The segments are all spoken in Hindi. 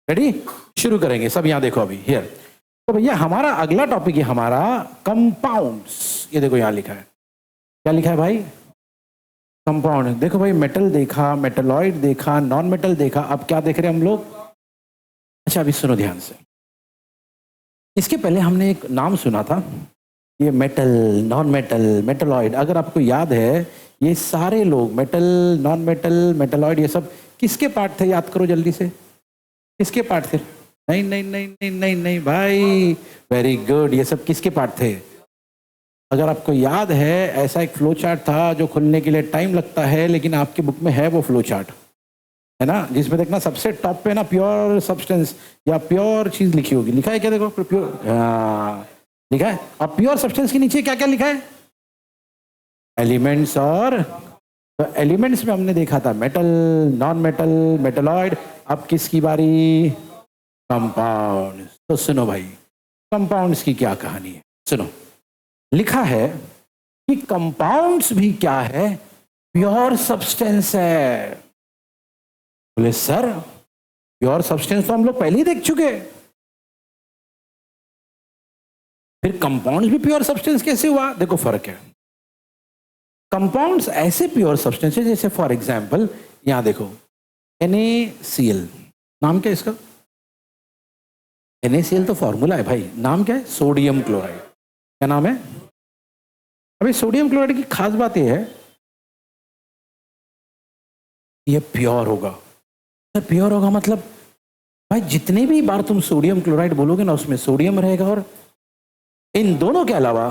रेडी, शुरू करेंगे सब। यहाँ देखो अभी हियर। तो भैया हमारा अगला टॉपिक है हमारा कंपाउंड्स। ये देखो यहाँ लिखा है, क्या लिखा है भाई? कंपाउंड। देखो भाई, मेटल देखा, मेटलॉइड देखा, नॉन मेटल देखा, अब क्या देख रहे हैं हम लोग? अच्छा अभी सुनो ध्यान से। इसके पहले हमने एक नाम सुना था, ये मेटल, नॉन मेटल, मेटलॉइड। अगर आपको याद है, ये सारे लोग मेटल, नॉन मेटल, मेटलॉइड, ये सब किसके पार्ट थे? याद करो जल्दी से, किसके पार्ट थे? नहीं नहीं नहीं नहीं नहीं नहीं भाई, वेरी गुड। ये सब किसके पार्ट थे? अगर आपको याद है, ऐसा एक फ्लो चार्ट था जो खुलने के लिए टाइम लगता है, लेकिन आपकी बुक में है वो फ्लो चार्ट, है ना, जिसमें देखना सबसे टॉप पे ना प्योर सब्सटेंस या प्योर चीज लिखी होगी। लिखा है क्या? देखो प्योर, हाँ लिखा है। अब प्योर सब्सटेंस के नीचे क्या क्या लिखा है? एलिमेंट्स। और तो एलिमेंट्स में हमने देखा था मेटल, नॉन मेटल, मेटलॉइड। अब किसकी बारी? कंपाउंड। तो सुनो भाई, कंपाउंड्स की क्या कहानी है, सुनो। लिखा है कि कंपाउंड्स भी क्या है? प्योर सब्सटेंस है। बोले सर, प्योर सब्सटेंस तो हम लोग पहले ही देख चुके, फिर कंपाउंड्स भी प्योर सब्सटेंस कैसे हुआ? देखो फर्क है। कंपाउंड्स ऐसे प्योर सब्सटेंस है जैसे फॉर एग्जांपल यहां देखो, NaCl। नाम क्या है इसका? NaCl तो फॉर्मूला है भाई, नाम क्या है? Sodium chloride. क्या नाम है? अभी सोडियम क्लोराइड की खास बात यह है, ये प्योर होगा। प्योर होगा मतलब भाई जितने भी बार तुम सोडियम क्लोराइड बोलोगे ना, उसमें सोडियम रहेगा, और इन दोनों के अलावा,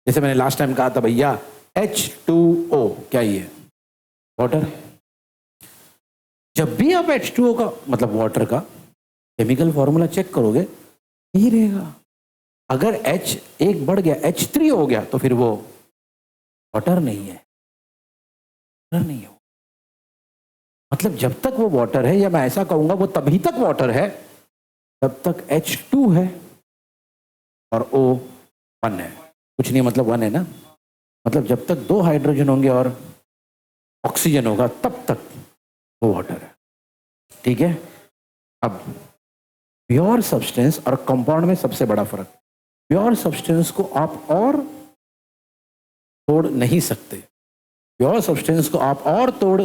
जैसे मैंने लास्ट टाइम कहा था भैया, H2O, क्या ये? वाटर। जब भी आप H2O का मतलब वाटर का केमिकल फॉर्मूला चेक करोगे, यही रहेगा। अगर H एक बढ़ गया, H3 हो गया, तो फिर वो वाटर नहीं है, वाटर नहीं हो। मतलब जब तक वो वाटर है, या मैं ऐसा कहूंगा वो तभी तक वाटर है तब तक H2 है और O 1 है। कुछ नहीं, मतलब 1 है ना, मतलब जब तक 2 हाइड्रोजन होंगे और ऑक्सीजन होगा तब तक वो वाटर है। ठीक है। अब प्योर सब्सटेंस और कंपाउंड में सबसे बड़ा फर्क, प्योर सब्सटेंस को आप और तोड़ नहीं सकते, प्योर सब्सटेंस को आप और तोड़,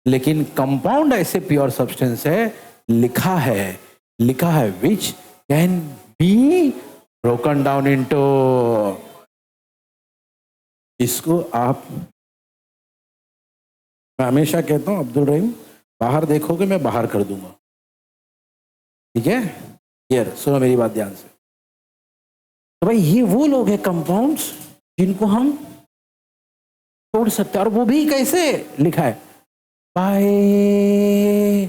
लेकिन कंपाउंड ऐसे प्योर सब्सटेंस है, लिखा है विच can be broken down into. इसको आप, मैं हमेशा कहता हूं अब्दुल रहीम, बाहर देखोगे मैं बाहर कर दूंगा। ठीक है, यार सुनो मेरी बात ध्यान से। तो भाई ये वो लोग हैं कंपाउंड्स जिनको हम तोड़ सकते हैं, और वो भी कैसे? लिखा है बाय,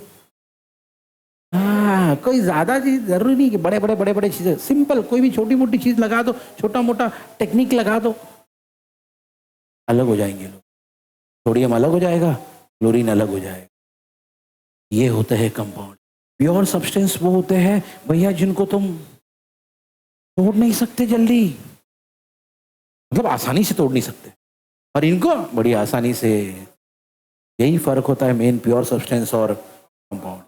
हाँ, कोई ज्यादा चीज जरूरी नहीं कि बड़े चीजें, सिंपल कोई भी छोटी मोटी चीज लगा दो, छोटा मोटा टेक्निक लगा दो, अलग हो जाएंगे लोग। सोडियम अलग हो जाएगा, क्लोरीन अलग हो जाएगा। ये होते हैं कंपाउंड। प्योर सब्सटेंस वो होते हैं भैया जिनको तुम तोड़ नहीं सकते जल्दी, मतलब आसानी से तोड़ नहीं सकते, और इनको बड़ी आसानी से। यही फर्क होता है मेन प्योर सब्सटेंस और कंपाउंड।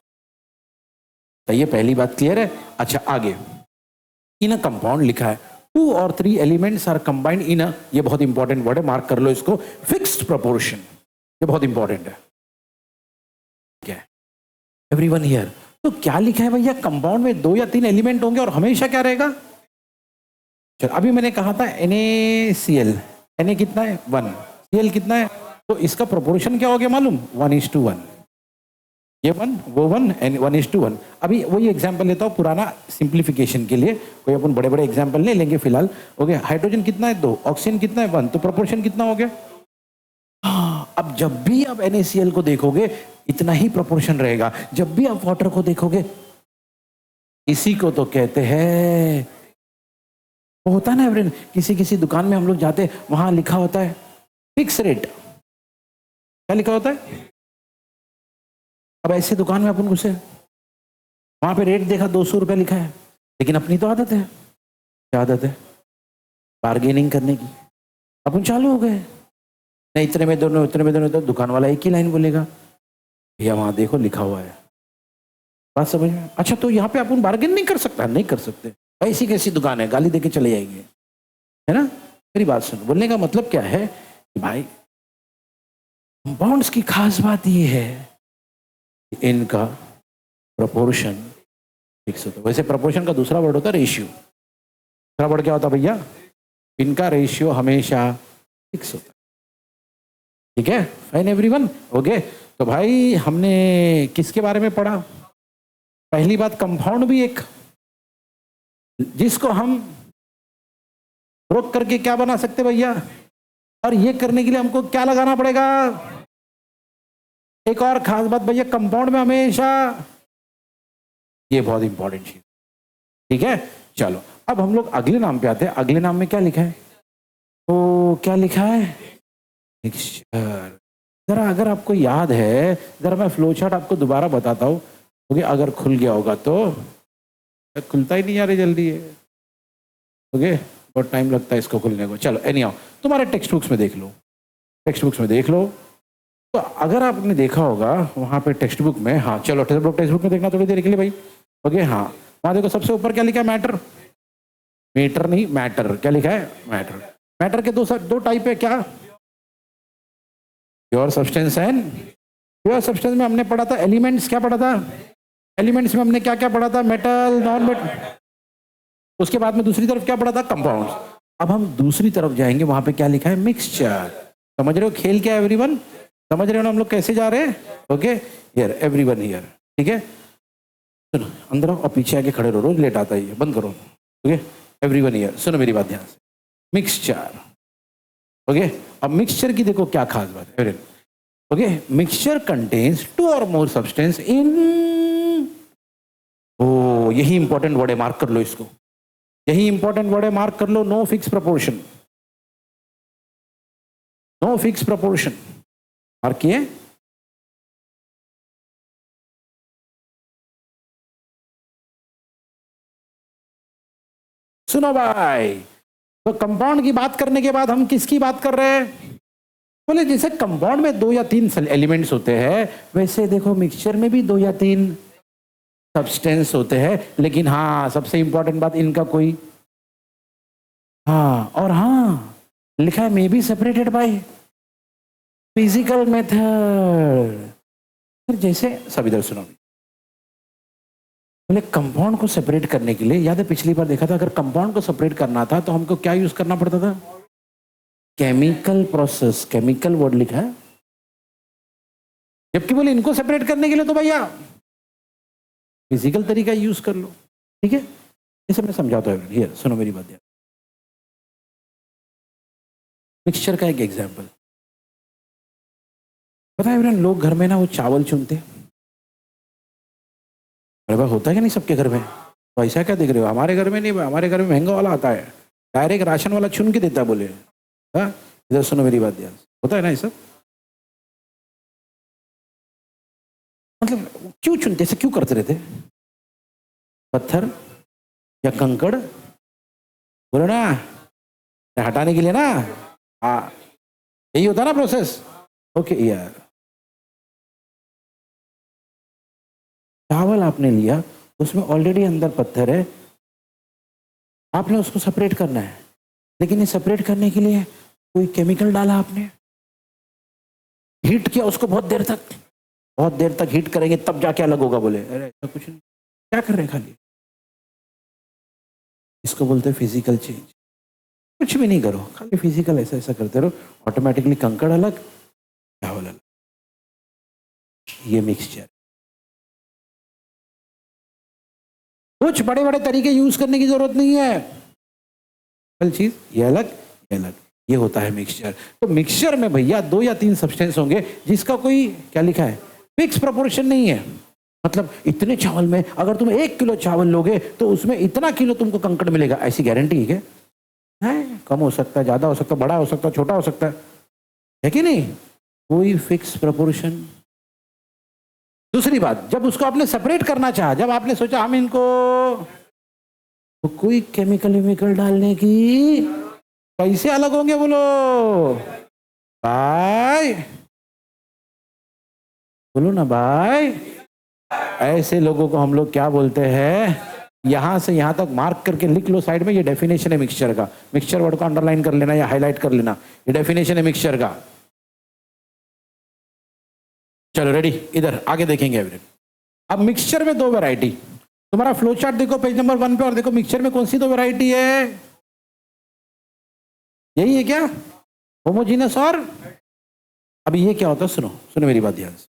तो ये पहली बात क्लियर है। अच्छा आगे, इन अ कंपाउंड लिखा है 2 or 3 elements are combined in a, ये बहुत इंपॉर्टेंट वर्ड है, मार्क कर लो इसको, फिक्स्ड प्रोपोर्शन। ये बहुत इंपॉर्टेंट है। क्या है एवरीवन हियर? तो क्या लिखा है भैया? कंपाउंड में 2 या 3 एलिमेंट होंगे और हमेशा क्या रहेगा? चलो अभी मैंने कहा था NaCl, Na कितना है? 1, Cl कितना है? तो इसका प्रोपोर्शन क्या हो गया मालूम? 1:1। ये 1, वो 1 एंड 1:1। अभी वही एग्जांपल लेता हूँ पुराना सिंप्लीफिकेशन के लिए, कोई अपन बड़े बड़े एग्जांपल नहीं लेंगे फिलहाल। ओके, हाइड्रोजन कितना है? 2, ऑक्सीजन कितना है? 1, तो प्रोपोर्शन कितना हो गया? हाँ, अब जब भी आप NaCl को देखोगे इतना ही प्रोपोर्शन रहेगा, जब भी आप वाटर को देखोगे। इसी को तो कहते हैं, वो होता है ना एवरेज, किसी किसी दुकान में हम लोग जाते, वहां लिखा होता है फिक्स रेट। क्या लिखा होता है? अब ऐसे दुकान में अपन घुसे, वहां पे रेट देखा 200 रुपये लिखा है, लेकिन अपनी तो आदत है, क्या आदत है? बार्गेनिंग करने की। अपन चालू हो गए, नहीं इतने में दोनों, इतने में दोनों, तो दुकान वाला एक ही लाइन बोलेगा, भैया वहां देखो लिखा हुआ है। बात समझ में? अच्छा, तो यहाँ पे अपन बार्गेन नहीं कर सकता? नहीं कर सकते। ऐसी कैसी दुकान है, गाली देके चले जाएंगे, है ना? मेरी बात सुनो, बोलने का मतलब क्या है कि भाई कंपाउंड्स की खास बात ये है कि इनका प्रोपोर्शन फिक्स होता है। वैसे प्रोपोर्शन का दूसरा वर्ड होता है रेशियो। दूसरा वर्ड क्या होता है भैया? इनका रेशियो हमेशा फिक्स होता है। ठीक है, फाइन एवरीवन, ओके। तो भाई हमने किसके बारे में पढ़ा? पहली बात, कंपाउंड भी एक, जिसको हम रोक करके क्या बना सकते भैया, और ये करने के लिए हमको क्या लगाना पड़ेगा? एक और खास बात भैया, कंपाउंड में हमेशा, ये बहुत इंपॉर्टेंट चीज, ठीक है। चलो अब हम लोग अगले नाम पे आते हैं। अगले नाम में क्या लिखा है? तो क्या लिखा है? मिक्सचर। जरा अगर आपको याद है, जरा मैं फ्लो चार्ट आपको दोबारा बताता हूँ, क्योंकि अगर खुल गया होगा तो, खुलता ही नहीं यार जल्दी है, ओके, बहुत टाइम लगता है इसको खुलने को। चलो एनी हाउ, तुम्हारे टेक्स्ट बुक्स में देख लो, टेक्स्ट बुक्स में देख लो। तो अगर आपने देखा होगा वहाँ पे टेक्स्ट बुक में, हाँ चलो टेक्स्ट बुक में देखना थोड़ी देर के लिए भाई, ओके। हाँ वहाँ देखो सबसे ऊपर क्या लिखा है? मैटर। मीटर नहीं, मैटर। क्या लिखा है? मैटर। मैटर के दो टाइप है, क्या? Pure substance and, pure substance में हमने पढ़ा था एलिमेंट्स। क्या पढ़ा था? एलिमेंट्स में हमने क्या क्या पढ़ा था? Metal, non metal. उसके बाद में दूसरी तरफ क्या पढ़ा था? कंपाउंड्स। अब हम दूसरी तरफ जाएंगे, वहां पे क्या लिखा है? मिक्सचर। समझ रहे हो खेल क्या है एवरीवन? समझ रहे हो ना हम लोग कैसे जा रहे हैं? ओके, हियर एवरीवन हियर, ठीक है। सुनो, अंदर आओ और पीछे आके खड़े रहो, रोज लेट आता है ये, बंद करो, ओके। एवरीवन हियर, सुनो मेरी बात ध्यान से। Mixture, okay. अब मिक्सचर की देखो क्या खास बात है, ओके। मिक्सचर कंटेन्स 2 और मोर सब्सटेंस इन, ओ यही इंपॉर्टेंट वर्ड है, मार्क कर लो इसको, यही इंपॉर्टेंट वर्ड है, मार्क कर लो। No fix proportion, no fix proportion, mark किए? सुनो भाई, तो कंपाउंड की बात करने के बाद हम किसकी बात कर रहे हैं? बोले जैसे कंपाउंड में 2 या 3 एलिमेंट्स होते हैं, वैसे देखो मिक्सचर में भी 2 या 3 सब्सटेंस होते हैं। लेकिन हाँ, सबसे इंपॉर्टेंट बात, इनका कोई, हाँ और हाँ लिखा है may be separated by physical method. जैसे सब इधर सुनो, बोले कंपाउंड को सेपरेट करने के लिए, याद है पिछली बार देखा था, अगर कंपाउंड को सेपरेट करना था तो हमको क्या यूज करना पड़ता था? Chemical process. केमिकल वर्ड लिखा है। जबकि बोले इनको सेपरेट करने के लिए तो भैया फिजिकल तरीका यूज कर लो, ठीक है। इसे मैं समझाता हूँ, हियर सुनो मेरी बात ध्यान। मिक्सचर का एक एग्जांपल पता है, लोग घर में ना वो चावल चुनते, अरे भाई होता है क्या नहीं सबके घर में? तो ऐसा क्या देख रहे हो? हमारे घर में नहीं, हमारे घर में महंगा वाला आता है, डायरेक्ट राशन वाला चुन के देता है। बोले हाँ, इधर सुनो मेरी बात ध्यान, होता है ना ये सब? मतलब क्यों चुनते, ऐसे क्यों करते रहते? पत्थर या कंकड़, बोलो ना, हटाने के लिए ना, हाँ यही होता ना प्रोसेस, ओके यार। चावल आपने लिया, उसमें ऑलरेडी अंदर पत्थर है, आपने उसको सेपरेट करना है, लेकिन ये सेपरेट करने के लिए कोई केमिकल डाला आपने, हीट किया उसको बहुत देर तक हीट करेंगे तब जाके अलग होगा। बोले अरे ऐसा कुछ नहीं, क्या कर रहे हैं खाली, इसको बोलते हैं फिजिकल चेंज। कुछ भी नहीं करो, खाली फिजिकल ऐसा ऐसा करते रहो, ऑटोमेटिकली कंकड़ अलग, चावल अलग। ये मिक्सचर, कुछ बड़े बड़े तरीके यूज करने की जरूरत नहीं है, पहली चीज ये अलग, ये अलग, ये होता है मिक्सचर। तो मिक्सचर में भैया 2 या 3 सब्सटेंस होंगे जिसका कोई क्या लिखा है? फिक्स प्रोपोर्शन नहीं है। मतलब इतने चावल में अगर तुम 1 किलो चावल लोगे तो उसमें इतना किलो तुमको कंकड़ मिलेगा, ऐसी गारंटी है? कम हो सकता है, ज्यादा हो सकता है, बड़ा हो सकता है, छोटा हो सकता है कि नहीं? कोई फिक्स प्रोपोर्शन। दूसरी बात, जब उसको आपने सेपरेट करना चाहा, जब आपने सोचा हम इनको, तो कोई केमिकल डालने की, कैसे अलग होंगे बोलो भाई, बोलो ना भाई, ऐसे लोगों को हम लोग क्या बोलते हैं? यहां से यहां तक मार्क करके लिख लो साइड में, ये डेफिनेशन है मिक्सचर का। मिक्सचर वर्ड को अंडरलाइन कर लेना या हाईलाइट कर लेना, ये डेफिनेशन है मिक्सचर का। चलो रेडी, इधर आगे देखेंगे एवरेज। अब मिक्सचर में दो वैरायटी, तुम्हारा फ्लो चार्ट देखो पेज नंबर 1 पे, और देखो मिक्सचर में कौन सी दो वैरायटी है? यही है क्या? होमोजीनस और, अभी ये क्या होता है? सुनो सुनो मेरी बात ध्यान से।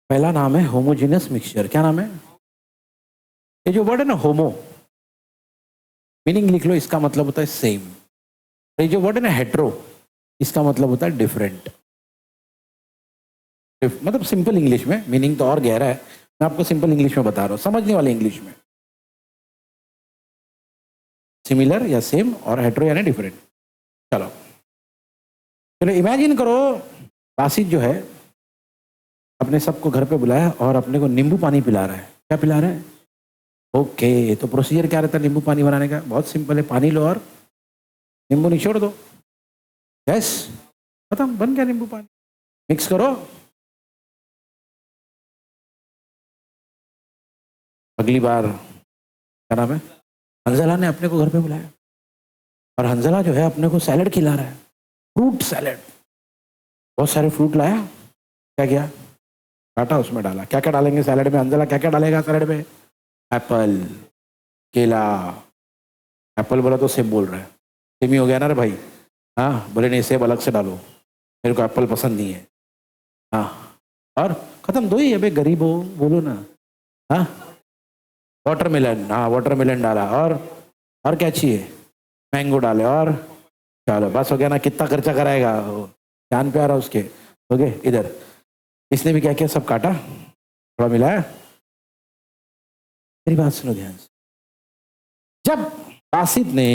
पहला नाम है होमोजीनस मिक्सचर। क्या नाम है? ये जो वर्ड है ना होमो, मीनिंग लिख लो, इसका मतलब होता है सेम। ये जो वर्ड है ना हेट्रो, इसका मतलब होता है डिफरेंट। मतलब सिंपल इंग्लिश में, मीनिंग तो और गहरा है, मैं आपको सिंपल इंग्लिश में बता रहा हूं, समझने वाले इंग्लिश में। सिमिलर या सेम, और हेट्रो यानी डिफरेंट। चलो चलो इमेजिन करो, बासित जो है अपने सबको घर पे बुलाया और अपने को नींबू पानी पिला रहा है। क्या पिला रहा है? ओके, तो प्रोसीजर क्या रहता है नींबू पानी बनाने का? बहुत सिंपल है, पानी लो और नींबू निचोड़ दो, यस, खत्म, बन गया नींबू पानी। मिक्स करो। अगली बार क्या नाम है, हंजला ने अपने को घर पे बुलाया और हंजला जो है अपने को सैलेड खिला रहा है, फ्रूट सैलेड। बहुत सारे फ्रूट लाया, क्या किया? काटा, उसमें डाला। क्या क्या डालेंगे सैलेड में? हंजला क्या क्या डालेगा सैलेड में? एप्पल, केला। एप्पल बोला तो सेब बोल रहा है, सेमी हो गया ना रे भाई। हाँ, बोले नहीं सेब अलग से डालो, मेरे को एप्पल पसंद नहीं है। हाँ, और खत्म, दो ही है भाई, गरीब हो, बोलो ना। हाँ, वाटरमेलन, हाँ वाटरमेलन डाला, और क्या चाहिए? मैंगो डाले, और चलो बस हो गया ना। कितना खर्चा कराएगा? जान पे आ रहा उसके। ओके, इधर इसने भी क्या किया, सब काटा, थोड़ा मिलाया। मेरी बात सुनो ध्यान से। जब बासित ने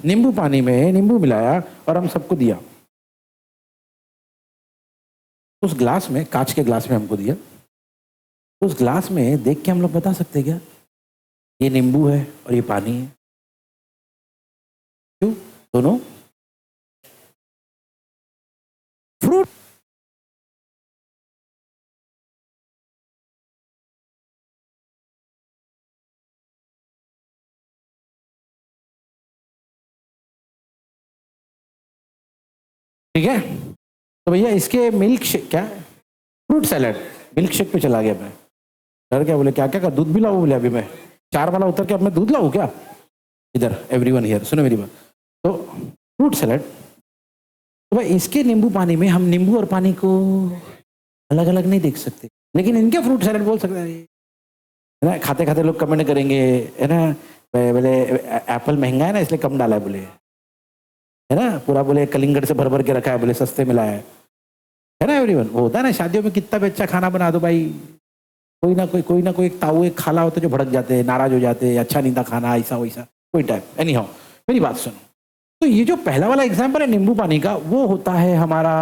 नींबू पानी में नींबू मिलाया और हम सबको दिया, उस ग्लास में, कांच के ग्लास में हमको दिया, उस ग्लास में देख के हम लोग बता सकते हैं क्या ये नींबू है और ये पानी है? क्यों? दोनों फ्रूट। ठीक है, तो भैया इसके मिल्क शेक, क्या फ्रूट सैलेड, मिल्क शेक पे चला गया मैं। डर क्या? बोले क्या क्या का दूध भी लाऊं? बोले अभी मैं 4 वाला उतर के अब मैं दूध लाऊं क्या? इधर एवरीवन हियर सुनो मेरी बात। तो फ्रूट सैलेड, तो भाई इसके नींबू पानी में हम नींबू और पानी को अलग अलग नहीं देख सकते, लेकिन इनके फ्रूट सैलेड बोल सकते हैं। है ना, खाते खाते लोग कमेंट करेंगे, है ना, बोले एप्पल महंगा है ना इसलिए कम डाला है, बोले, है ना, पूरा बोले कलिंगड़ से भर भर के रखा है, बोले सस्ते मिला है ना एवरीवन। वो होता है ना शादियों में, कितना भी अच्छा खाना बना दो भाई, कोई ना कोई एक ताऊ एक खाला होता है जो भड़क जाते हैं, नाराज हो जाते हैं, अच्छा नहीं था खाना, ऐसा वैसा कोई टाइप। एनी हाउ, मेरी बात सुनो। तो ये जो पहला वाला एग्जाम्पल है नींबू पानी का, वो होता है हमारा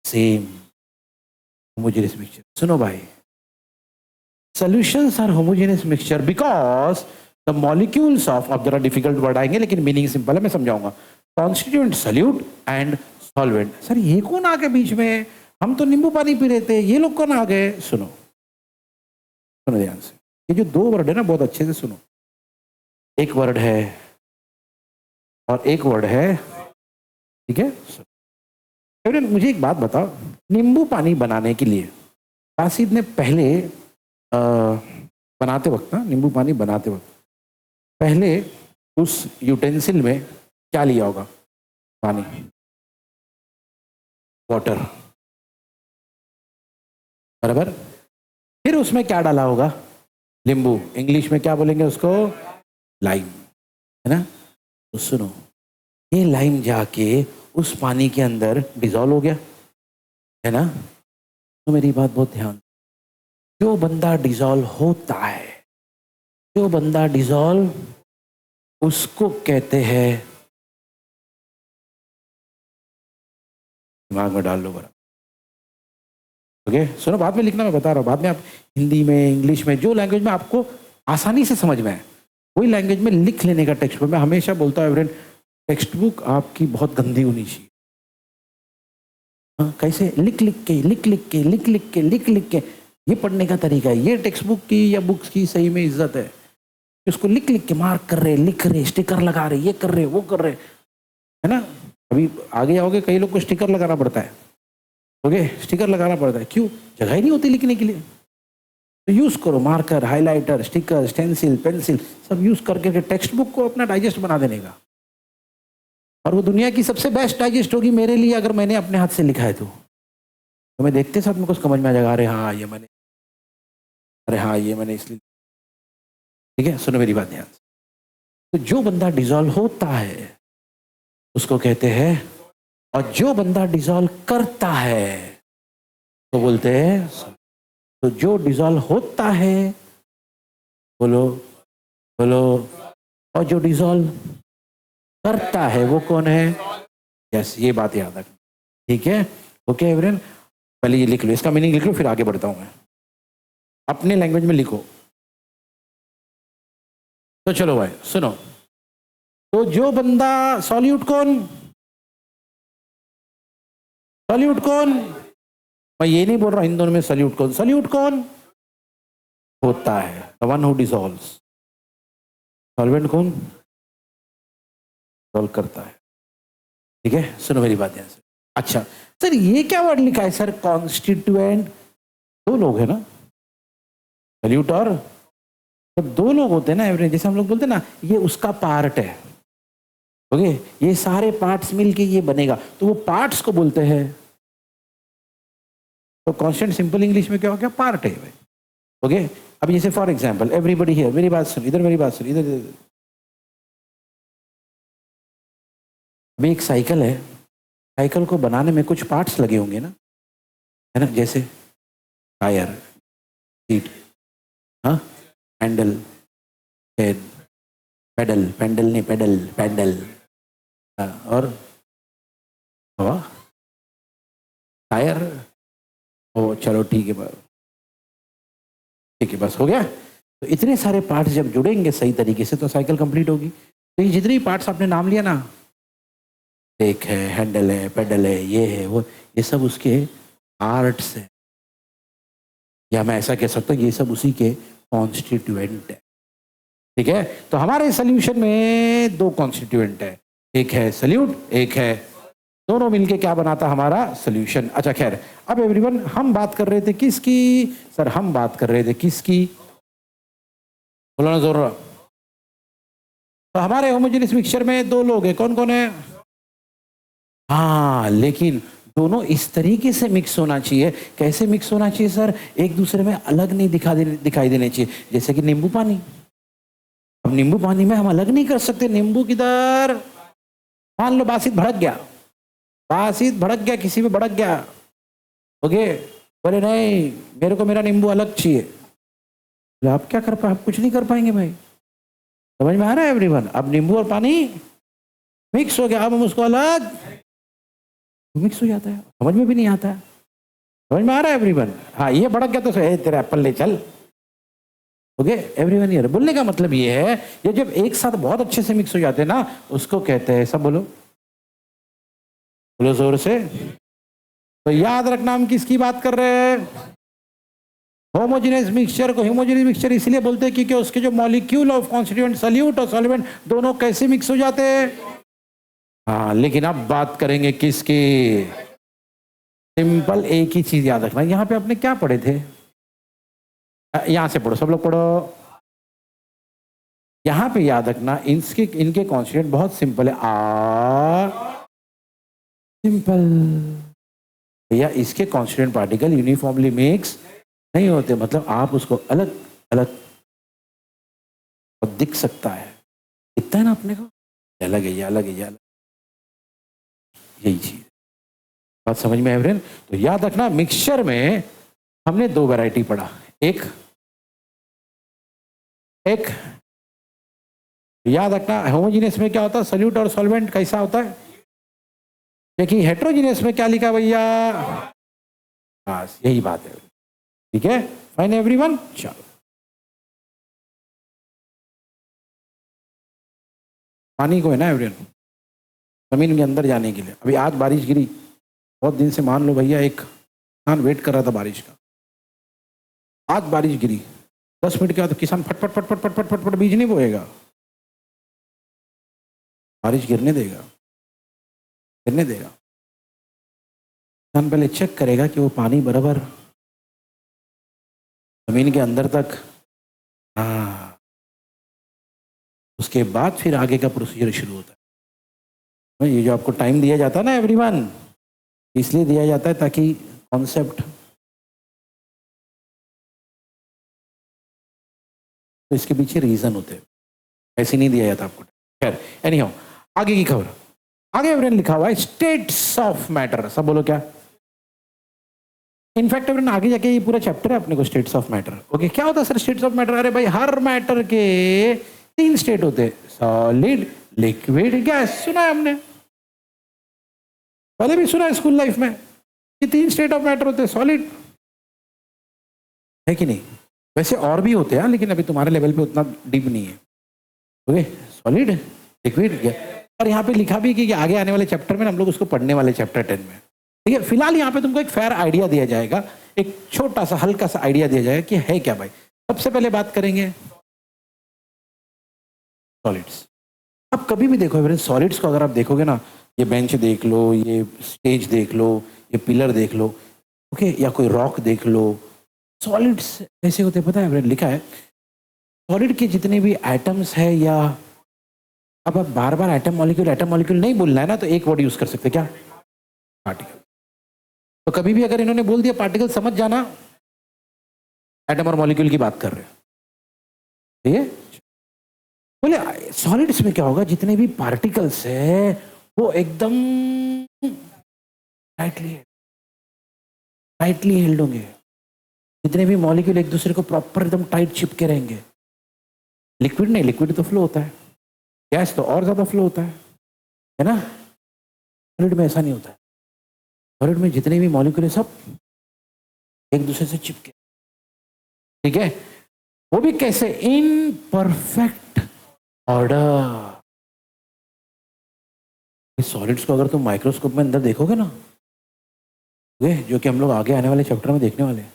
सेम होमोजेनियस मिक्सचर। सुनो भाई, solutions are homogeneous mixture because the molecules of, अब जरा डिफिकल्ट वर्ड आएंगे लेकिन मीनिंग सिंपल है, मैं समझाऊंगा। Constituent, solute and solvent. Sir ये कौन आ गए बीच में? हम तो नींबू पानी पी रहे थे, ये लोग कौन आ गए? सुनो सुनो ध्यान से, ये जो दो वर्ड है ना, बहुत अच्छे से सुनो। एक वर्ड है और एक वर्ड है, ठीक है? मुझे एक बात बताओ, नींबू पानी बनाने के लिए तासीद ने पहले बनाते वक्त ना, नींबू पानी बनाते वक्त पहले उस यूटेंसिल में क्या लिया होगा? पानी, वाटर, बराबर। फिर उसमें क्या डाला होगा? नींबू, इंग्लिश में क्या बोलेंगे उसको? लाइम, है ना? तो सुनो, ये लाइम जाके उस पानी के अंदर डिजॉल्व हो गया, है ना? तो मेरी बात बहुत ध्यान, जो बंदा डिजॉल्व होता है, जो बंदा डिजॉल्व, उसको कहते हैं, दिमाग में डाल लो बरा। ओके, सुनो, बाद में लिखना, मैं बता रहा हूँ, बाद में आप हिंदी में, इंग्लिश में, जो लैंग्वेज में आपको आसानी से समझ में आए वही लैंग्वेज में लिख लेने का टेक्स्ट बुक। मैं हमेशा बोलता हूँ एवरेन, टेक्स्ट बुक आपकी बहुत गंदी होनी चाहिए। हाँ, कैसे लिख लिख के लिख लिख के लिख लिख के लिख लिख के, ये पढ़ने का तरीका है। ये टेक्स्ट बुक की या बुक्स की सही में इज्जत है, उसको लिख लिख के मार्क कर रहे, लिख रहे, स्टिकर लगा रहे, ये कर रहे, वो कर रहे, है ना। अभी आगे आओगे, कई लोग को स्टिकर लगाना पड़ता है। ओके, स्टिकर लगाना पड़ता है, क्यों? जगह ही नहीं होती लिखने के लिए। तो यूज करो marker, highlighter, sticker, stencil, pencil, सब यूज करके टेक्स्ट बुक को अपना डाइजेस्ट बना देने का। और वो दुनिया की सबसे बेस्ट डाइजेस्ट होगी मेरे लिए, अगर मैंने अपने हाथ से लिखा है तो मैं देखते साथ में कुछ समझ में आ जाएगा, अरे हाँ ये मैंने, अरे हाँ ये मैंने इसलिए। ठीक है, सुनो मेरी बात ध्यान से। तो जो बंदा डिसॉल्व होता है उसको कहते हैं, और जो बंदा डिसॉल्व करता है तो बोलते हैं। तो जो डिसॉल्व होता है, बोलो बोलो, और जो डिसॉल्व करता है वो कौन है? यस, ये बात याद रखना। ठीक है, ओके एवरीवन, पहले ये लिख लो, इसका मीनिंग लिख लो, फिर आगे बढ़ता हूं मैं। अपने लैंग्वेज में लिखो। तो चलो भाई सुनो। तो जो बंदा, सॉल्यूट कौन? सॉल्यूट कौन? मैं ये नहीं बोल रहा इन दोनों में सॉल्यूट कौन। सॉल्यूट कौन होता है? The one who dissolves. Solvent कौन? सॉल्व करता है। ठीक है, सुनो मेरी बात ध्यान से। अच्छा सर, ये क्या वर्ड लिखा है सर? कॉन्स्टिट्यूएंट। दो लोग है ना, सॉल्यूट और, जब दो लोग होते हैं ना एवरेज, जैसे हम लोग बोलते हैं ना, ये उसका पार्ट है। ओके, ये सारे पार्ट्स मिलके ये बनेगा, तो वो पार्ट्स को बोलते हैं। तो कांस्टेंट सिंपल इंग्लिश में क्या हो गया? पार्ट है भाई। ओके, अब जैसे फॉर एग्जांपल, एवरीबॉडी हियर, मेरी बात सुन, इधर मेरी बात सुन, इधर इधर। अभी एक साइकिल है, साइकिल को बनाने में कुछ पार्ट्स लगे होंगे ना, है ना, जैसे टायर, सीट, हाँ, हैंडल, चेन, पेडल, पेंडल नहीं पेडल, पैडल, और हवा, टायर। ओ चलो ठीक है, ठीक है, बस हो गया। तो इतने सारे पार्ट्स जब जुड़ेंगे सही तरीके से तो साइकिल कंप्लीट होगी। तो ये जितने पार्ट्स आपने नाम लिया ना, ब्रेक है, हैंडल है, पेडल है, ये है वो, ये सब उसके पार्ट्स है, या मैं ऐसा कह सकता हूँ ये सब उसी के कॉन्स्टिट्यूएंट है। ठीक है, तो हमारे सोल्यूशन में दो कॉन्स्टिट्यूएंट है, एक है सल्यूट, एक है, दोनों मिलके क्या बनाता हमारा सोल्यूशन। अच्छा खैर, अब एवरीवन हम बात कर रहे थे किसकी? सर हम बात कर रहे थे किसकी? बोलो ना जोर। तो हमारे होमोजेनियस मिक्सचर में दो लोग हैं, कौन कौन है? हाँ, लेकिन दोनों इस तरीके से मिक्स होना चाहिए। कैसे मिक्स होना चाहिए सर? एक दूसरे में अलग नहीं दिखाई देने चाहिए, जैसे कि नींबू पानी। अब नींबू पानी में हम अलग नहीं कर सकते, नींबू किधर, मान लो बासित भड़क गया, बासित भड़क गया, किसी में भड़क गया, ओके, बोले नहीं मेरे को मेरा नींबू अलग चाहिए। तो आप क्या कर पाए? आप कुछ नहीं कर पाएंगे भाई। समझ में आ रहा है एवरीवन? अब नींबू और पानी मिक्स हो गया, अब हम उसको अलग, मिक्स हो जाता है, समझ में भी नहीं आता है। समझ में आ रहा है एवरीवन? हाँ, ये भड़क गया तो तेरा एप्पल ले चल। ओके एवरीवन, ये बोलने का मतलब ये है, ये जब एक साथ बहुत अच्छे से मिक्स हो जाते हैं ना, उसको कहते हैं, सब बोलो, बोलो जोर से। तो याद रखना हम किसकी बात कर रहे हैं? होमोजेनियस मिक्सचर को होमोजेनियस मिक्सचर इसलिए बोलते हैं क्योंकि उसके जो मॉलिक्यूल ऑफ कॉन्स्टिट्यूएंट, सॉल्यूट और सॉल्वेंट, दोनों कैसे मिक्स हो जाते हैं। हाँ, लेकिन अब बात करेंगे किसकी? सिंपल एक ही चीज याद रखना। यहां पे आपने क्या पढ़े थे? यहां से पढ़ो, सब लोग पढ़ो। यहां पे याद रखना, इनके कॉन्स्टिट्यूएंट बहुत सिंपल है। सिंपल भैया, इसके कॉन्स्टिट्यूएंट पार्टिकल यूनिफॉर्मली मिक्स नहीं होते, मतलब आप उसको अलग अलग दिख सकता है, दिखता है ना अपने को, ये अलग है, ये अलग है, ये अलग, यही चीज बात समझ में एवरेन? तो याद रखना, मिक्सचर में हमने दो वैरायटी पढ़ा, एक एक याद रखना, होमोजीनियस में क्या होता है? सॉल्यूट और सॉल्वेंट कैसा होता है? देखिए हेट्रोजीनियस में क्या लिखा भैया? बस यही बात है। ठीक है, फाइन एवरीवन, चलो पानी को है ना एवरीवन, जमीन के अंदर जाने के लिए। अभी आज बारिश गिरी, बहुत दिन से मान लो भैया एक किसान वेट कर रहा था बारिश का, आज बारिश गिरी, 10 मिनट के बाद किसान फट फट फट फट फट फट फट फट बीज नहीं बोएगा, बारिश गिरने देगा, गिरने देगा। किसान पहले चेक करेगा कि वो पानी बराबर जमीन के अंदर तक, हाँ, उसके बाद फिर आगे का प्रोसीजर शुरू होता है। ये जो आपको टाइम दिया जाता है ना एवरीवन, इसलिए दिया जाता है ताकि कॉन्सेप्ट, तो इसके पीछे रीजन होते हैं, ऐसे नहीं दिया जाता आपको। खैर एनी हाउ, आगे की खबर, आगे एवरीवन लिखा हुआ है स्टेट्स ऑफ मैटर। सब बोलो क्या? इनफैक्ट एवरीवन आगे जाके ये पूरा चैप्टर है अपने को स्टेट्स ऑफ मैटर। ओके, क्या होता है सर स्टेट्स ऑफ मैटर? अरे भाई हर मैटर के 3 स्टेट होते हैं, सॉलिड, लिक्विड, गैस। सुना है हमने, पहले भी सुना है स्कूल लाइफ में कि 3 स्टेट ऑफ मैटर होते हैं, सॉलिड है कि नहीं? वैसे और भी होते हैं लेकिन अभी तुम्हारे लेवल पे उतना डीप नहीं है। Okay, solid, liquid, gas. और यहाँ पे लिखा भी कि आगे आने वाले चैप्टर में हम लोग उसको पढ़ने वाले चैप्टर 10 में। ठीक है, फिलहाल यहाँ पे तुमको एक फेयर आइडिया दिया जाएगा, एक छोटा सा हल्का सा आइडिया दिया जाएगा कि है क्या भाई। सबसे पहले बात करेंगे सॉलिड्स। अब कभी भी देखो सॉलिड्स को अगर आप देखोगे ना, ये बेंच देख लो, ये स्टेज देख लो, ये पिलर देख लो, ओके, या कोई रॉक देख लो, सॉलिड्स कैसे होते पता है? लिखा है सॉलिड के जितने भी एटम्स है, या अब आप बार बार एटम मॉलिक्यूल नहीं बोलना है ना, तो एक वर्ड यूज कर सकते, क्या? पार्टिकल। तो कभी भी अगर इन्होंने बोल दिया पार्टिकल, समझ जाना एटम और मॉलिक्यूल की बात कर रहे हैं। ठीक है, बोले सॉलिड्स में क्या होगा, जितने भी पार्टिकल्स है वो एकदम टाइटली हेल्ड होंगे, जितने भी मॉलिक्यूल एक दूसरे को प्रॉपर एकदम टाइट चिपके रहेंगे। लिक्विड नहीं, लिक्विड तो फ्लो होता है, गैस तो और ज्यादा फ्लो होता है ना? सॉलिड में ऐसा नहीं होता है। सॉलिड में जितने भी मॉलिक्यूल है सब एक दूसरे से चिपके, ठीक है? वो भी कैसे? In perfect order. सॉलिड्स को अगर तुम माइक्रोस्कोप में अंदर देखोगे ना, जो कि हम लोग आगे आने वाले चैप्टर में देखने वाले हैं,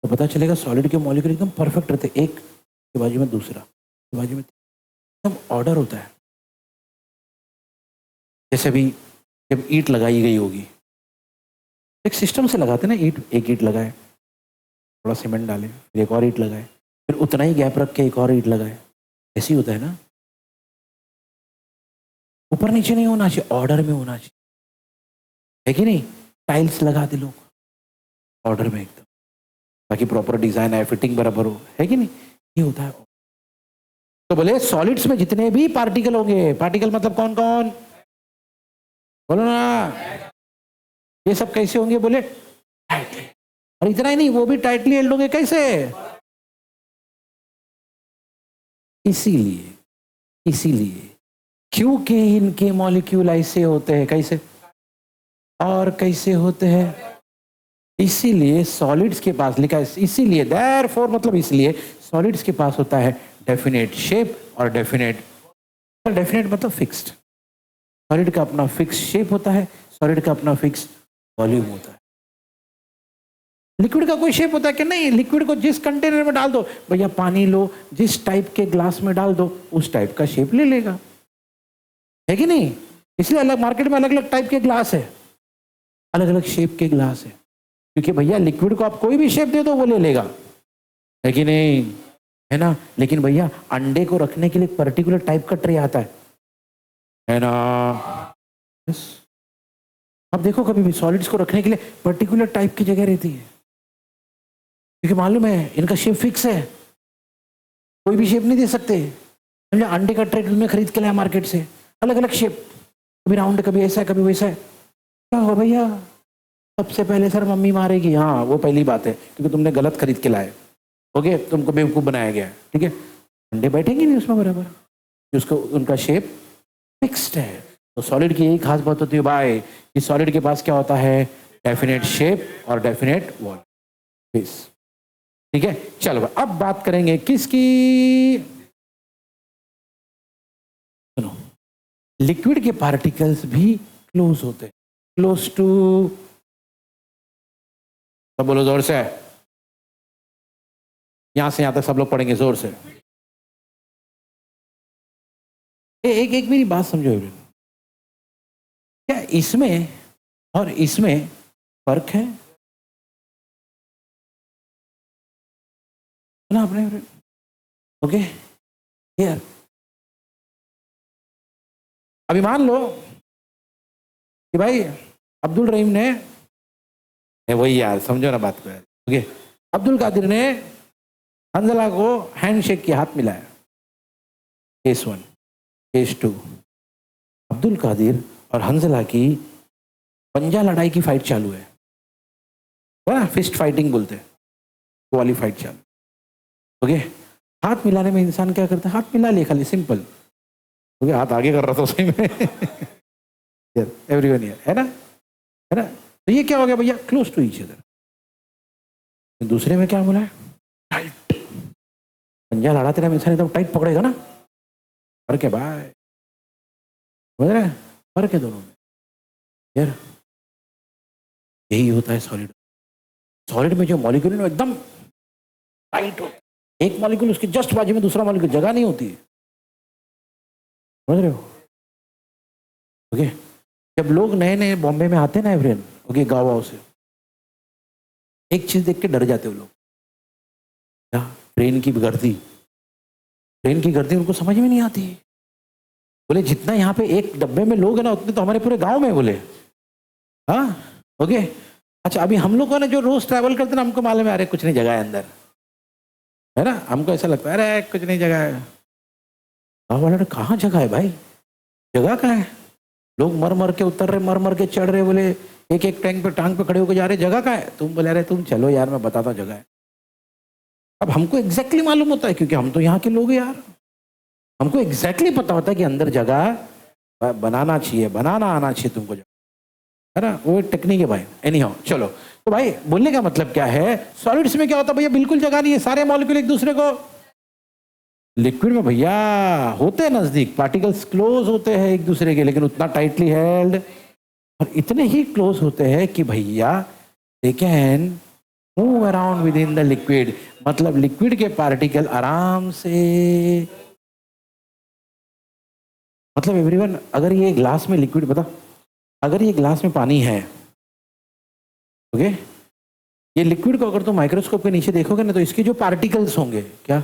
तो पता चलेगा सॉलिड के मॉलिक्यूल एकदम परफेक्ट रहते, एक के बाजू में दूसरा, के बाजू में, एकदम ऑर्डर होता है। जैसे अभी जब ईंट लगाई गई होगी, एक सिस्टम से लगाते ना ईंट, एक ईंट लगाए, थोड़ा सीमेंट डाले, फिर एक और ईंट लगाए, फिर उतना ही गैप रख के एक और ईंट लगाए, ऐसे ही होता है ना? ऊपर नीचे नहीं होना चाहिए, ऑर्डर में होना चाहिए, है कि नहीं? टाइल्स लगा दे लोग ऑर्डर में एकदम, ताकि प्रॉपर डिजाइन आए, फिटिंग बराबर हो, है कि नहीं? ये होता है। तो बोले सॉलिड्स में जितने भी पार्टिकल होंगे, पार्टिकल मतलब कौन कौन, बोलो ना, ये सब कैसे होंगे? बोले टाइटली। और इतना ही नहीं, वो भी टाइटली हेल्ड होंगे। कैसे? इसीलिए क्योंकि इनके मॉलिक्यूल ऐसे होते हैं। कैसे? और कैसे होते हैं? इसीलिए सॉलिड्स के पास लिखा है, इसीलिए देयरफॉर मतलब इसलिए सॉलिड्स के पास होता है डेफिनेट शेप और डेफिनेट मतलब फिक्स्ड। सॉलिड का अपना फिक्स शेप होता है, सॉलिड का अपना फिक्स वॉल्यूम होता है। लिक्विड का कोई शेप होता है कि नहीं? लिक्विड को जिस कंटेनर में डाल दो, भैया पानी लो, जिस टाइप के ग्लास में डाल दो उस टाइप का शेप ले लेगा, है कि नहीं? इसलिए अलग मार्केट में अलग अलग टाइप के ग्लास है, अलग अलग शेप के ग्लास है, क्योंकि भैया लिक्विड को आप कोई भी शेप दे दो वो ले लेगा, है कि नहीं? है ना? लेकिन भैया अंडे को रखने के लिए एक पर्टिकुलर टाइप का ट्रे आता है ना? यस। अब देखो कभी भी सॉलिड्स को रखने के लिए पर्टिकुलर टाइप की जगह रहती है, क्योंकि मालूम है इनका शेप फिक्स है, कोई भी शेप नहीं दे सकते। समझे? अंडे का ट्रे में खरीद के लाया मार्केट से, अलग अलग शेप, कभी राउंड, कभी ऐसा है, कभी वैसा है, क्या हो भैया? सबसे पहले सर मम्मी मारेगी, हाँ वो पहली बात है, क्योंकि तुमने गलत खरीद के लाए, ओके, तुमको बेवकूफ़ बनाया गया है, ठीक है? अंडे बैठेंगे नहीं उसमें बराबर, उसको उनका शेप फिक्स्ड है। तो सॉलिड की यही खास बात होती है भाई, कि सॉलिड के पास क्या होता है? डेफिनेट शेप और डेफिनेट वॉल्यूम। ठीक है, चलो अब बात करेंगे किसकी? सुनो, लिक्विड के पार्टिकल्स भी क्लोज होते हैं, क्लोज टू सब बोलो जोर से, यहां से यहां तक सब लोग पढ़ेंगे जोर से। एक एक मेरी बात समझो, क्या इसमें और इसमें फर्क है ना आपने? ओके, यार अभी मान लो कि भाई अब्दुल रहीम ने, वही यार समझो ना बात को यार। ओके, अब्दुल कादिर ने हंजला को हैंडशेक किया, हाथ मिलाया, केस 1। केस 2, अब्दुल कादिर और हंजला की पंजा लड़ाई की फाइट चालू है ना, फिस्ट फाइटिंग बोलते हैं, वो वाली फाइट चालू। ओके, हाथ मिलाने में इंसान क्या करता है? हाथ मिला लिया खाली, सिंपल। ओके, हाथ आगे कर रहा था सही में। एवरीवन हियर, है ना? तो ये क्या हो गया भैया? Close to each other. दूसरे में क्या बोला है? टाइट। पंजा लड़ा तेरा इंसान एकदम टाइट पकड़ेगा ना, फर्क है भाई, समझ रहे? फर्क है दोनों में यार। यही होता है सॉलिड। सॉलिड में जो मॉलिक्यूल है एकदम टाइट होता है, एक मॉलिक्यूल उसके जस्ट बाजू में दूसरा मॉलिक्यूल, जगह नहीं होती है, समझ रहे हो? ओके, जब लोग नए नए बॉम्बे में आते हैं ना एवरीवन, ओके, गाँव से एक चीज देख के डर जाते हो लोग, क्या? ट्रेन की गर्दी। ट्रेन की गर्दी उनको समझ में नहीं आती। बोले जितना यहाँ पे एक डब्बे में लोग हैं ना, उतने तो हमारे पूरे गांव में। बोले हाँ, ओके। अच्छा, अभी हम लोग को ना जो रोज ट्रैवल करते हैं ना, हमको मालूम है अरे कुछ नहीं जगह है अंदर, है ना? हमको ऐसा लगता है अरे कुछ नहीं जगह है। गाँव वाले कहाँ जगह है भाई, जगह कहाँ है? लोग मर मर के उतर रहे, मर मर के चढ़ रहे, बोले एक एक टैंक पे टांग पे खड़े होकर जा रहे, जगह कहाँ है? तुम बोले अरे तुम चलो यार मैं बताता हूँ जगह है। अब हमको एग्जैक्टली मालूम होता है क्योंकि हम तो यहाँ के लोग हैं यार, हमको एग्जैक्टली पता होता है कि अंदर जगह बनाना चाहिए, बनाना आना चाहिए तुमको, है ना? वो टेक्निक है भाई। एनी हाउ, चलो, तो भाई बोलने का मतलब क्या है, सॉलिड्स में क्या होता है भैया? बिल्कुल जगह नहीं है, सारे मॉलिक्यूल एक दूसरे को। लिक्विड में भैया होते हैं नजदीक, पार्टिकल्स क्लोज होते हैं एक दूसरे के, लेकिन उतना टाइटली हेल्ड, और इतने ही क्लोज होते हैं कि भैया they can move around with in the liquid. मतलब लिक्विड के पार्टिकल आराम से, मतलब एवरीवन, अगर ये ग्लास में लिक्विड, बता, अगर ये ग्लास में पानी है, ओके, ये लिक्विड को अगर तुम माइक्रोस्कोप के नीचे देखोगे ना, तो इसके जो पार्टिकल्स होंगे, क्या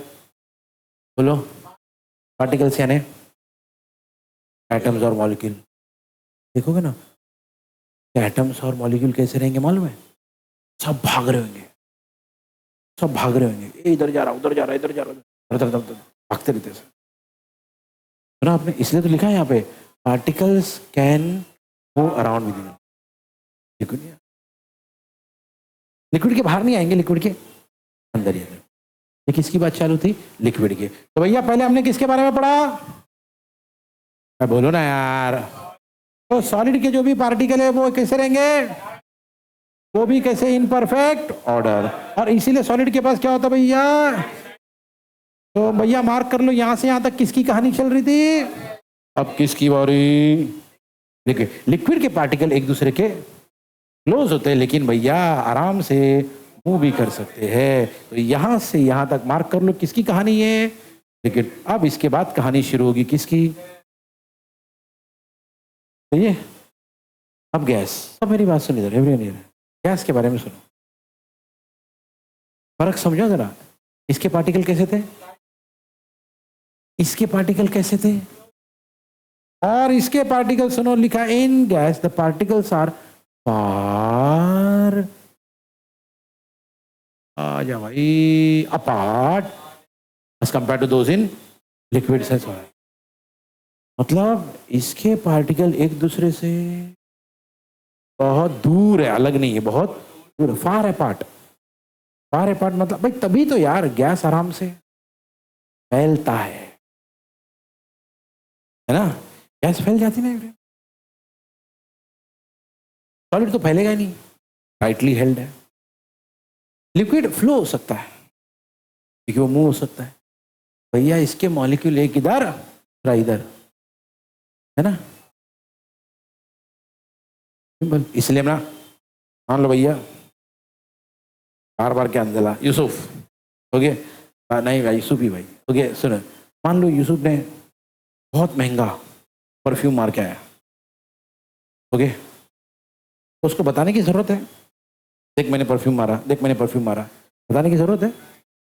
बोलो? पार्टिकल्स यानी एटम्स और मॉलिक्यूल। देखोगे ना, एटम्स और मॉलिक्यूल कैसे रहेंगे मालूम है? सब भाग रहे होंगे, सब भाग रहे होंगे, ये इधर जा रहा, उधर जा रहा, इधर जा रहा, भागते रहते हैं ना। आपने इसलिए तो लिखा है यहाँ पे, particles can move around with in liquid. Liquid के बाहर नहीं आएंगे, लिक्विड के अंदर ही अंदर। ये किसकी बात चालू थी? लिक्विड के। तो भैया पहले हमने किसके बारे में पढ़ा? बोलो ना यार। तो सॉलिड के जो भी पार्टिकल है वो कैसे रहेंगे? वो भी कैसे? In perfect order. और इसीलिए सॉलिड के पास क्या होता भैया? तो भैया मार्क कर लो, यहां से यहां तक किसकी कहानी चल रही थी? अब किसकी बारी? देखिए, लिक्विड के पार्टिकल एक दूसरे के क्लोज होते हैं, लेकिन भैया आराम से मूव भी कर सकते हैं। तो यहां से यहां तक मार्क कर लो किसकी कहानी है। लेकिन अब इसके बाद कहानी शुरू होगी किसकी? तो ये अब गैस। सब मेरी बात सुन इधर, एवरीवन, गैस के बारे में सुनो, फर्क समझो जरा। इसके पार्टिकल कैसे थे, इसके पार्टिकल कैसे थे, और इसके पार्टिकल सुनो, लिखा in gas the particles are far, आ जा भाई, apart as compare to those in liquids as well. मतलब इसके पार्टिकल एक दूसरे से बहुत दूर है, अलग नहीं है, बहुत दूर, फार अपार्ट। फार अपार्ट मतलब भाई तभी तो यार गैस आराम से फैलता है ना? गैस फैल जाती ना, सॉलिड तो फैलेगा ही नहीं, टाइटली हेल्ड है। लिक्विड फ्लो हो सकता है क्योंकि वो मूव हो सकता है। भैया इसके मॉलिक्यूल एक इधर, दूसरा इधर, है ना? इसलिए ना मान लो भैया बार बार क्या अंदला यूसुफ, ओके नहीं भाई यूसुफ ही भाई, ओके सुनो, मान लो यूसुफ ने बहुत महंगा परफ्यूम मार के आया, ओके तो उसको बताने की जरूरत है, देख मैंने परफ्यूम मारा, देख मैंने परफ्यूम मारा, बताने की जरूरत है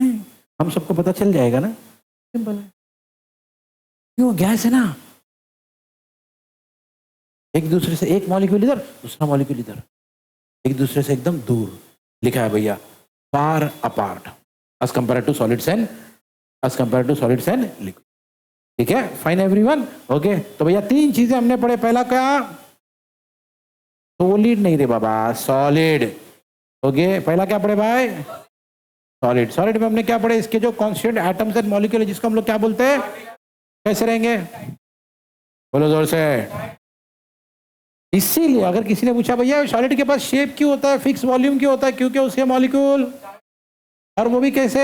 नहीं, हम सबको पता चल जाएगा ना, सिंपल है। क्यों, गैस है ना, एक दूसरे से एक मॉलिक्यूल इधर दूसरा मॉलिक्यूल इधर, एक दूसरे से एकदम दूर, लिखा है भैया far apart as compare to solids and liquid, ठीक है फाइन एवरीवन, ओके। तो भैया तीन चीजें हमने पढ़े, पहला क्या, सॉलिड नहीं रे बाबा, सॉलिड, ओके पहला क्या पढ़े भाई, सॉलिड। सॉलिड में हमने क्या पढ़े, इसके जो कॉन्स्टिट्यूएंट एटम्स एंड मॉलिक्यूल है जिसको हम लोग क्या बोलते हैं, कैसे रहेंगे, बोलो जोर से। इसीलिए अगर किसी ने पूछा भैया सॉलिड के पास शेप क्यों होता है, फिक्स वॉल्यूम क्यों होता है, क्योंकि उसके मॉलिक्यूल, और वो भी कैसे।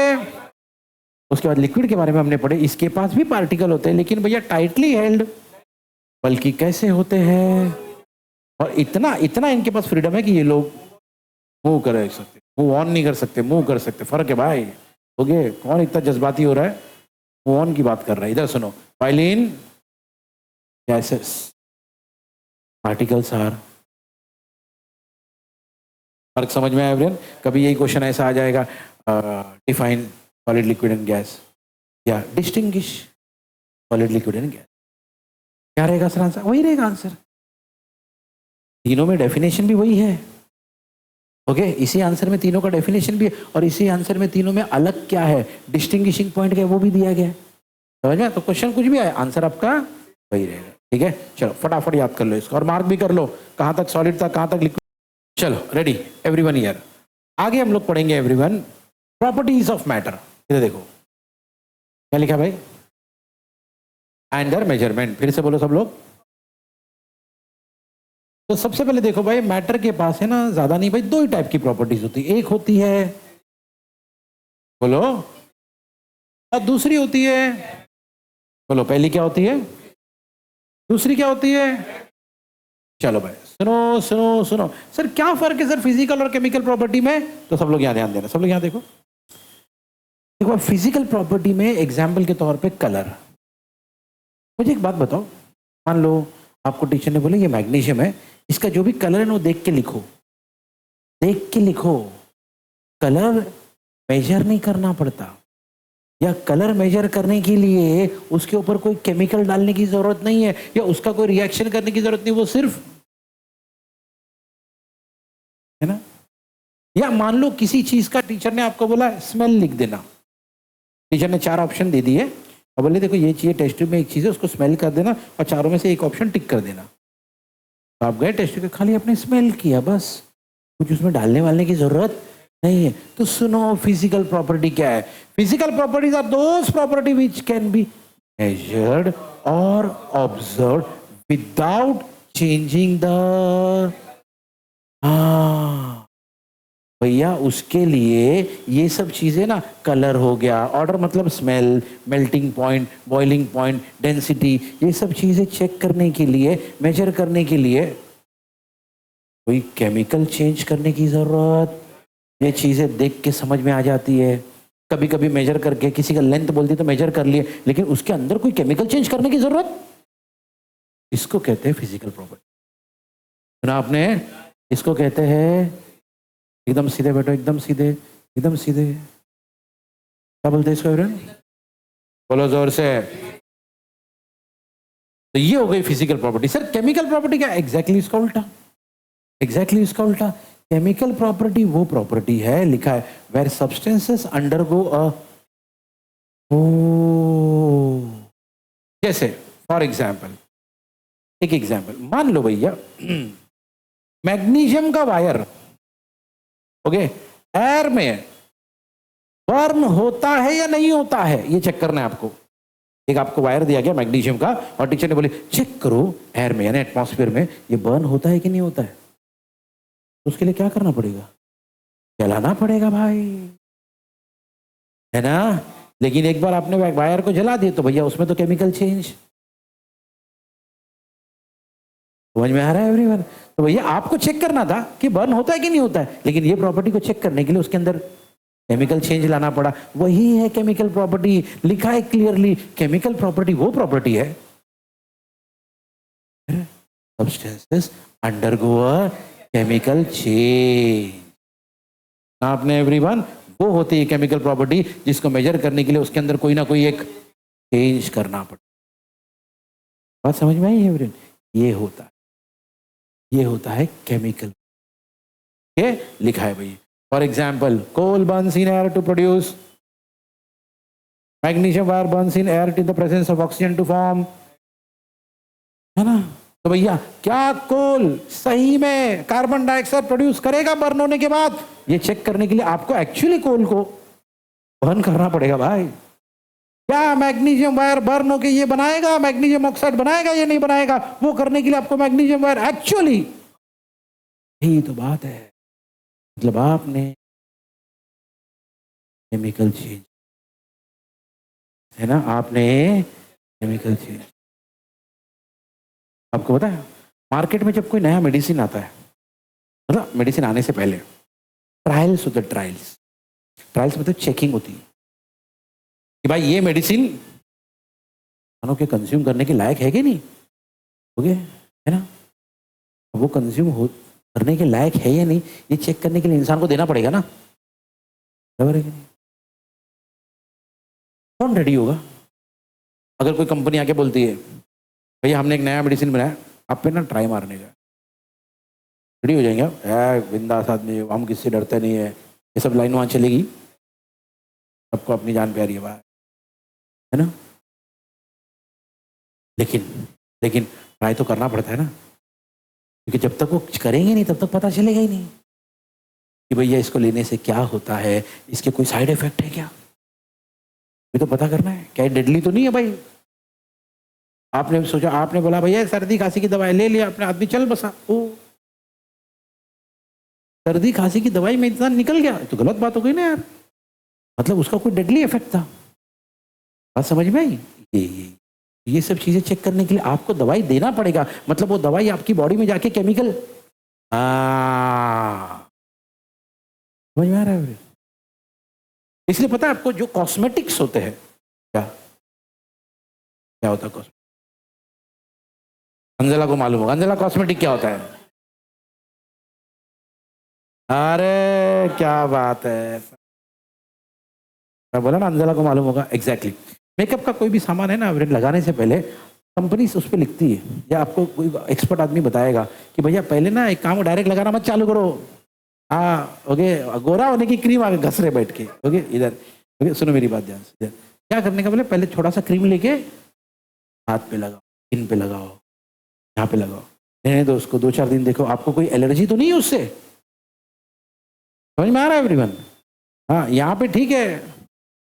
उसके बाद लिक्विड के बारे में हमने पढ़े, इसके पास भी पार्टिकल होते हैं लेकिन भैया टाइटली हेल्ड, बल्कि कैसे होते हैं, और इतना इतना इनके पास फ्रीडम है कि ये लोग मूव कर सकते, मूव ऑन नहीं कर सकते, मूव कर सकते, फर्क है भाई, ओके। कौन इतना जज्बाती हो रहा है, मूव ऑन की बात कर रहा है, इधर सुनो, वाइलिन गैसेस पार्टिकल्स आर, फर्क समझ में आया एवरीवन। कभी यही क्वेश्चन ऐसा आ जाएगा, define solid liquid and gas, या distinguish solid liquid and gas, क्या रहेगा सर आंसर, वही रहेगा आंसर, तीनों में डेफिनेशन भी वही है, ओके इसी आंसर में तीनों का डेफिनेशन भी है, और इसी आंसर में तीनों में अलग क्या है, डिस्टिंग्विशिंग पॉइंट क्या है वो भी दिया गया है, समझ में। तो क्वेश्चन कुछ भी आए आंसर आपका वही रहेगा, ठीक है। चलो फटाफट याद कर लो इसको और मार्क भी कर लो, कहां तक सॉलिड था कहां तक लिक्विड। चलो रेडी एवरीवन, ईयर आगे हम लोग पढ़ेंगे एवरीवन प्रॉपर्टीज ऑफ मैटर। इधर देखो क्या लिखा भाई, एंड देयर मेजरमेंट, फिर से बोलो सब लोग। तो सबसे पहले देखो भाई, मैटर के पास है ना ज्यादा नहीं भाई, दो ही टाइप की प्रॉपर्टीज होती है, एक होती है बोलो, और दूसरी होती है बोलो, पहली क्या होती है, दूसरी क्या होती है। चलो भाई सुनो सुनो सुनो, सर क्या फर्क है सर फिजिकल और केमिकल प्रॉपर्टी में, तो सब लोग यहाँ ध्यान देना, सब लोग यहाँ देखो। देखो फिजिकल प्रॉपर्टी में एग्जाम्पल के तौर पे कलर, मुझे एक बात बताओ, मान लो आपको टीचर ने बोला ये मैग्नीशियम है, इसका जो भी कलर है ना वो देख के लिखो, देख के लिखो, कलर मेजर नहीं करना पड़ता, या कलर मेजर करने के लिए उसके ऊपर कोई केमिकल डालने की जरूरत नहीं है, या उसका कोई रिएक्शन करने की जरूरत नहीं, वो सिर्फ है ना। या मान लो किसी चीज का टीचर ने आपको बोला स्मेल लिख देना, टीचर ने 4 ऑप्शन दे दिए और बोले देखो ये चाहिए टेस्ट ट्यूब में एक चीज है उसको स्मेल कर देना और चारों में से एक ऑप्शन टिक कर देना, तो आप गए टेस्ट ट्यूब खाली आपने स्मेल किया बस, कुछ उसमें डालने वालने की जरूरत नहीं है। तो सुनो फिजिकल प्रॉपर्टी क्या है, physical properties are those property which can be measured और ऑब्जर्व विदाउट चेंजिंग द, भैया उसके लिए ये सब चीजें ना, कलर हो गया, ऑर्डर मतलब smell, melting point, boiling point, density, ये सब चीजें चेक करने के लिए, मेजर करने के लिए कोई केमिकल चेंज करने की जरूरत, ये चीजें देख के समझ में आ जाती है। कभी कभी मेजर करके किसी का लेंथ बोलती तो मेजर कर लिए, लेकिन उसके अंदर कोई केमिकल चेंज करने की जरूरत, इसको कहते हैं फिजिकल प्रॉपर्टी। सुना आपने, इसको कहते हैं, एकदम सीधे बैठो, एकदम सीधे, एकदम सीधे, क्या बोलते हैं इसको एवरीवन, बोलो जोर से। तो ये हो गई physical property. Sir chemical property क्या, एग्जैक्टली इसका उल्टा, एग्जैक्टली इसका उल्टा। केमिकल प्रॉपर्टी वो प्रॉपर्टी है, लिखा है वेयर सब्सटेंसेस अंडरगो अ, जैसे फॉर एग्जाम्पल, एक एग्जाम्पल मान लो भैया मैग्नीशियम का वायर, ओके, एयर में बर्न होता है या नहीं होता है ये चेक करना है आपको। एक आपको वायर दिया गया मैग्नीशियम का और टीचर ने बोले चेक करो एयर में यानी एटमॉस्फेयर में ये बर्न होता है कि नहीं होता है, तो उसके लिए क्या करना पड़ेगा, जलाना पड़ेगा भाई, है ना। लेकिन एक बार आपने वायर को जला दिया तो भैया उसमें तो केमिकल चेंज, समझ में आ रहा है एवरीवन? तो भैया आपको चेक करना था कि बर्न होता है कि नहीं होता है, लेकिन ये प्रॉपर्टी को चेक करने के लिए उसके अंदर केमिकल चेंज लाना पड़ा। वही है केमिकल प्रॉपर्टी, लिखा है क्लियरली, केमिकल प्रॉपर्टी वो प्रॉपर्टी है substances undergo a chemical change. आपने एवरीवन, वो होती है केमिकल प्रॉपर्टी जिसको मेजर करने के लिए उसके अंदर कोई ना कोई एक चेंज करना पड़ता। बात समझ में आई है एवरीवन? ये होता है केमिकल। ये लिखा है भाई। For example, coal burns in air to produce magnesium wire, burns in air in the presence of oxygen to form, है ना? तो भैया क्या कोल सही में कार्बन डाइऑक्साइड प्रोड्यूस करेगा बर्न होने के बाद? ये चेक करने के लिए आपको एक्चुअली कोल को बर्न करना पड़ेगा भाई। क्या मैग्नीशियम वायर बर्न होके ये बनाएगा, मैग्नीशियम ऑक्साइड बनाएगा, ये नहीं बनाएगा? वो करने के लिए आपको मैग्नीशियम वायर एक्चुअली, यही तो बात है। मतलब आपने केमिकल चेंज, है ना, आपने केमिकल चेंज। आपको पता है मार्केट में जब कोई नया मेडिसिन आता है, मतलब मेडिसिन आने से पहले ट्रायल्स होते हैं। ट्रायल्स मतलब चेकिंग होती है कि भाई ये मेडिसिन इंसानों के कंज्यूम करने के लायक है कि नहीं, हो गया, है ना? वो कंज्यूम हो करने के लायक है या नहीं, ये चेक करने के लिए इंसान को देना पड़ेगा ना, बराबर है कि नहीं? कौन रेडी होगा? अगर कोई कंपनी आके बोलती है भैया हमने एक नया मेडिसिन बनाया, आप पे ना ट्राई मारने का, रेडी हो जाएंगे आप? बिंदास आदमी, हम किससे डरते नहीं है, ये सब लाइन वहाँ चलेगी, सबको अपनी जान प्यारी है बात, है ना? लेकिन ट्राई तो करना पड़ता है ना, क्योंकि जब तक वो करेंगे नहीं तब तक पता चलेगा ही नहीं कि भैया इसको लेने से क्या होता है, इसके कोई साइड इफेक्ट है क्या, ये तो पता करना है। क्या डेडली तो नहीं है भाई? आपने सोचा, आपने बोला भैया सर्दी खांसी की दवाई ले लिया, अपने आदमी चल बसा, ओ सर्दी खांसी की दवाई में इंसान निकल गया, तो गलत बात हो गई ना यार, मतलब उसका कोई डेडली इफेक्ट था। बात समझ में आई? ये सब चीजें चेक करने के लिए आपको दवाई देना पड़ेगा, मतलब वो दवाई आपकी बॉडी में जाके केमिकल, समझ में आ रहा है? इसलिए पता है आपको जो कॉस्मेटिक्स होते हैं, क्या क्या होता है कॉस्मेटिक? अंजला को मालूम होगा अंजला कॉस्मेटिक क्या होता है? अरे क्या बात है, मैं बोला ना अंजला को मालूम होगा। एग्जैक्टली मेकअप का कोई भी सामान है ना, लगाने से पहले कंपनी उस पर लिखती है, या आपको कोई एक्सपर्ट आदमी बताएगा कि भैया पहले ना एक काम डायरेक्ट लगाना मत चालू करो, हाँ ओके, गोरा होने की क्रीम आगे घस रहे बैठ के, ओके इधर, ओके सुनो मेरी बात ध्यान से, क्या करने का बोले, पहले थोड़ा सा क्रीम लेके हाथ पे लगाओ, इन पे लगाओ, यहाँ पे लगाओ, रहने दो उसको 2-4 दिन, देखो आपको कोई एलर्जी तो नहीं है उससे। समझ में आ रहा है एवरीवन? हाँ यहाँ पे ठीक है,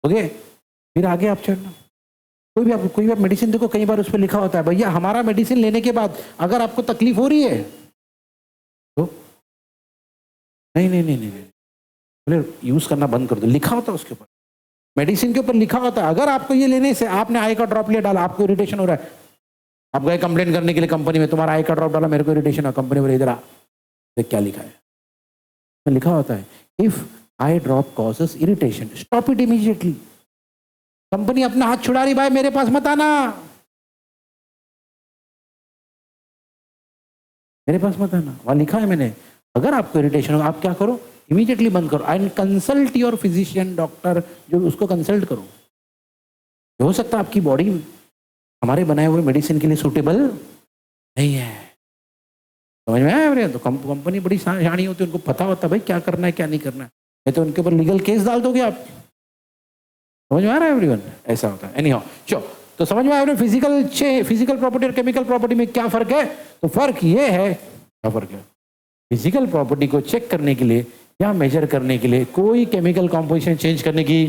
ओके, फिर आगे आप चढ़ना। कोई भी आप मेडिसिन देखो, कई बार उस पर लिखा होता है भैया हमारा मेडिसिन लेने के बाद अगर आपको तकलीफ हो रही है तो नहीं बोले यूज करना बंद कर दो, लिखा होता है उसके ऊपर, मेडिसिन के ऊपर लिखा होता है अगर आपको ये लेने से, आपने आई का ड्रॉप लिया डाला, आपको इरिटेशन हो रहा है, आप गए कंप्लेन करने के लिए कंपनी में, तुम्हारा आई का ड्रॉप डाला मेरे को इरिटेशन है, कंपनी बोले इधर आ, देख क्या लिखा है, लिखा होता है if I drop causes irritation stop it immediately. Company अपना हाथ छुड़ा रही, भाई मेरे पास मत आना, मेरे पास मत आना, वहां लिखा है मैंने, अगर आपको इरिटेशन हो आप क्या करो, इमीडिएटली बंद करो, and consult your physician, doctor जो उसको कंसल्ट करो। हो सकता है आपकी बॉडी हमारे बनाए हुए मेडिसिन के लिए सूटेबल नहीं है। समझ में आया मेरे? तो कंपनी बड़ी शानी होती है, उनको पता होता है भाई क्या करना है क्या नहीं करना है, नहीं तो उनके ऊपर लीगल केस डाल दोगे आप। समझ में आ रहा है एवरीवन? ऐसा होता है। एनीहाउ चलो, तो समझ में आया फिजिकल प्रॉपर्टी और केमिकल प्रॉपर्टी में क्या फर्क है? तो फर्क ये है, क्या फर्क है? फिजिकल प्रॉपर्टी को चेक करने के लिए या मेजर करने के लिए कोई केमिकल कॉम्पोजिशन चेंज करने की,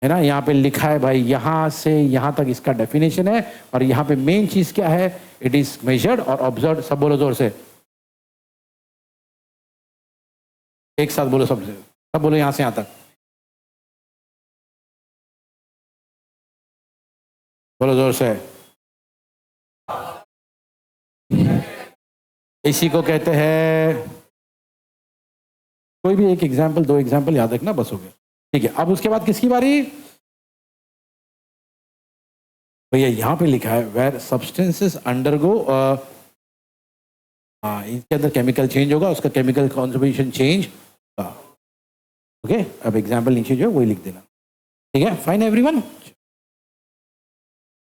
है ना, यहाँ पे लिखा है भाई, यहां से यहां तक इसका डेफिनेशन है, और यहाँ पे मेन चीज क्या है, इट इज मेजर्ड और ऑब्जर्व। सब बोलो जोर से, एक साथ बोलो, सब बोलो यहां से यहां तक, बोलो जोर से। इसी को कहते हैं, कोई भी एक एग्जाम्पल, दो एग्जाम्पल याद रखना, बस हो गया। ठीक है, अब उसके बाद किसकी बारी? भैया यहां पे लिखा है वेर सब्सटेंसेस अंडरगो, हाँ इनके अंदर केमिकल चेंज होगा, उसका केमिकल कॉन्जर्वेशन चेंज होगा। ओके, अब एग्जाम्पल नीचे जो है वही लिख देना। ठीक है, फाइन एवरीवन।